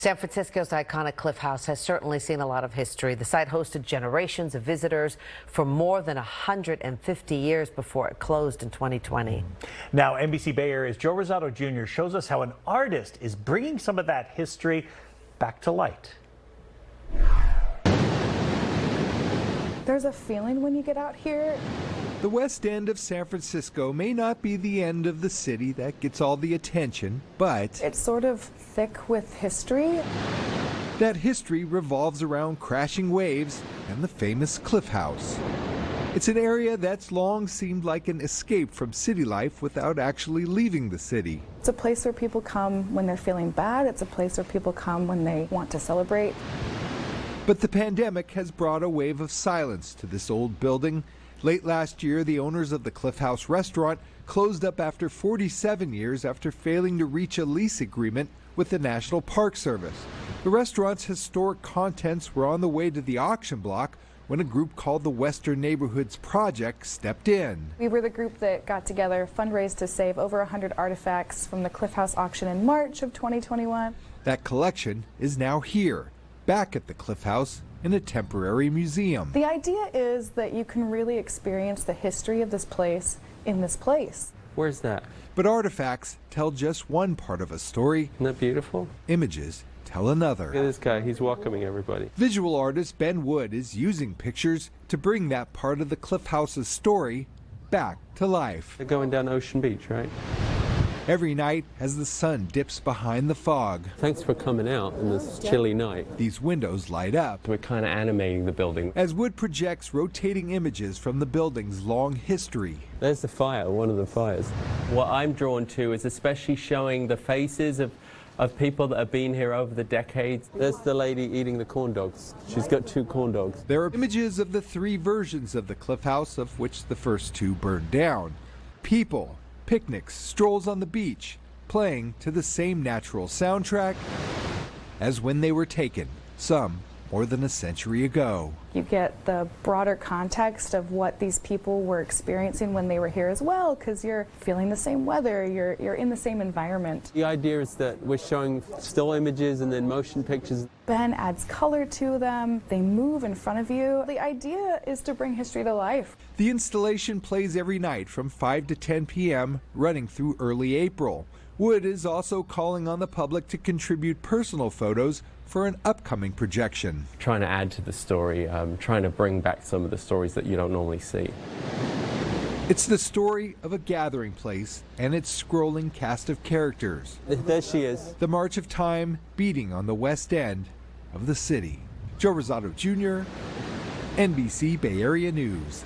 San Francisco's iconic Cliff House has certainly seen a lot of history. The site hosted generations of visitors for more than 150 years before it closed in 2020. Now, NBC Bay Area's Rosato Jr. shows us how an artist is bringing some of that history back to light. There's a feeling when you get out here. The West End of San Francisco may not be the end of the city that gets all the attention, but it's sort of thick with history. That history revolves around crashing waves and the famous Cliff House. It's an area that's long seemed like an escape from city life without actually leaving the city. It's a place where people come when they're feeling bad. It's a place where people come when they want to celebrate. But the pandemic has brought a wave of silence to this old building. Late last year, the owners of the Cliff House restaurant closed up after 47 years after failing to reach a lease agreement with the National Park Service. The restaurant's historic contents were on the way to the auction block when a group called the Western Neighborhoods Project stepped in. We were the group that got together, fundraised to save over 100 artifacts from the Cliff House auction in March of 2021. That collection is now here, back at the Cliff House in a temporary museum. The idea is that you can really experience the history of this place in this place. Where's that? But artifacts tell just one part of a story. Isn't that beautiful? Images tell another. Look at this guy, he's welcoming everybody. Visual artist Ben Wood is using pictures to bring that part of the Cliff House's story back to life. They're going down Ocean Beach, right? Every night as the sun dips behind the fog. Thanks for coming out on this chilly night. These windows light up. We're kind of animating the building. As Wood projects rotating images from the building's long history. There's the fire, one of the fires. What I'm drawn to is especially showing the faces of people that have been here over the decades. There's the lady eating the corn dogs. She's got 2 corn dogs. There are images of the 3 versions of the Cliff House, of which the first 2 burned down. People, picnics, strolls on the beach, playing to the same natural soundtrack as when they were taken, some more than a century ago. You get the broader context of what these people were experiencing when they were here as well, because you're feeling the same weather, you're in the same environment. The idea is that we're showing still images and then motion pictures. Ben adds color to them, they move in front of you. The idea is to bring history to life. The installation plays every night from 5 to 10 p.m., running through early April. Wood is also calling on the public to contribute personal photos for an upcoming projection. Trying to add to the story, trying to bring back some of the stories that you don't normally see. It's the story of a gathering place and its scrolling cast of characters. There she is. The march of time beating on the West End of the city. Rosato Jr., NBC Bay Area News.